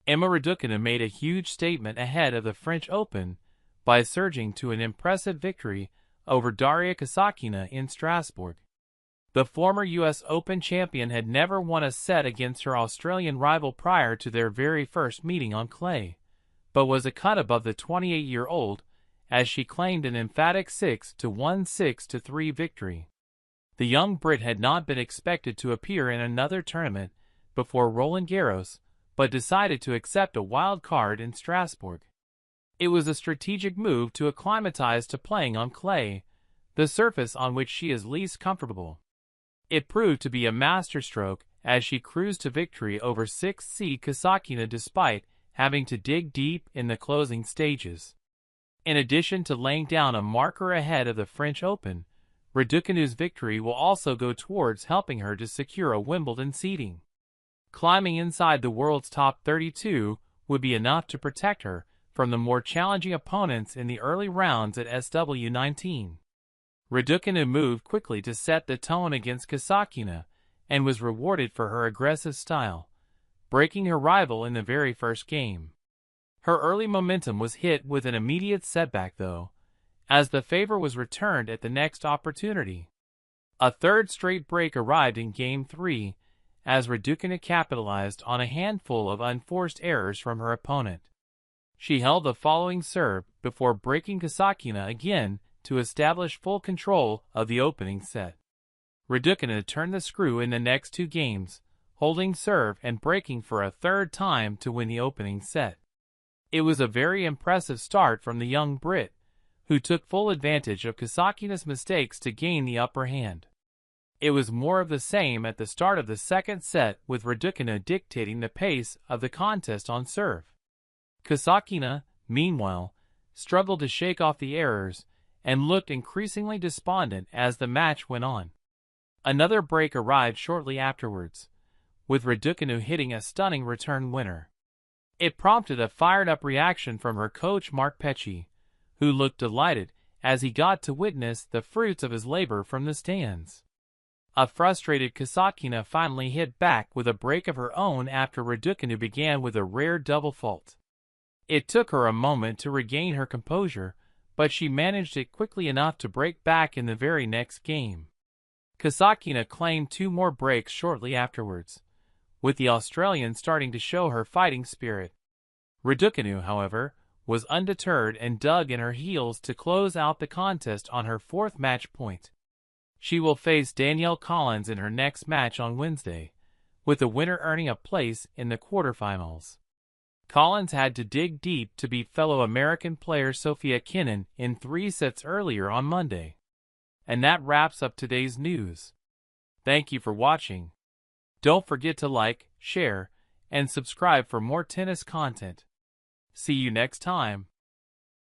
Emma Raducanu made a huge statement ahead of the French Open by surging to an impressive victory over Daddario in Strasbourg. The former U.S. Open champion had never won a set against her Australian rival prior to their very first meeting on clay, but was a cut above the 28-year-old as she claimed an emphatic 6-1 6-3 victory. The young Brit had not been expected to appear in another tournament before Roland Garros, but decided to accept a wild card in Strasbourg. It was a strategic move to acclimatize to playing on clay, the surface on which she is least comfortable. It proved to be a masterstroke as she cruised to victory over 6th seed Kasatkina despite having to dig deep in the closing stages. In addition to laying down a marker ahead of the French Open, Raducanu's victory will also go towards helping her to secure a Wimbledon seeding. Climbing inside the world's top 32 would be enough to protect her from the more challenging opponents in the early rounds at SW19. Raducanu moved quickly to set the tone against Kasatkina and was rewarded for her aggressive style, breaking her rival in the very first game. Her early momentum was hit with an immediate setback though, as the favor was returned at the next opportunity. A third straight break arrived in Game 3, as Raducanu capitalized on a handful of unforced errors from her opponent. She held the following serve before breaking Kasatkina again to establish full control of the opening set. Raducanu turned the screw in the next two games, holding serve and breaking for a third time to win the opening set. It was a very impressive start from the young Brit, who took full advantage of Kasatkina's mistakes to gain the upper hand. It was more of the same at the start of the second set, with Raducanu dictating the pace of the contest on serve. Kasatkina, meanwhile, struggled to shake off the errors and looked increasingly despondent as the match went on. Another break arrived shortly afterwards, with Raducanu hitting a stunning return winner. It prompted a fired-up reaction from her coach Mark Pecci, who looked delighted as he got to witness the fruits of his labor from the stands. A frustrated Kasatkina finally hit back with a break of her own after Raducanu began with a rare double fault. It took her a moment to regain her composure, but she managed it quickly enough to break back in the very next game. Kasatkina claimed two more breaks shortly afterwards, with the Australian starting to show her fighting spirit. Raducanu, however, was undeterred and dug in her heels to close out the contest on her fourth match point. She will face Danielle Collins in her next match on Wednesday, with the winner earning a place in the quarterfinals. Collins had to dig deep to beat fellow American player Sofia Kenin in 3 sets earlier on Monday. And that wraps up today's news. Thank you for watching. Don't forget to like, share, and subscribe for more tennis content. See you next time.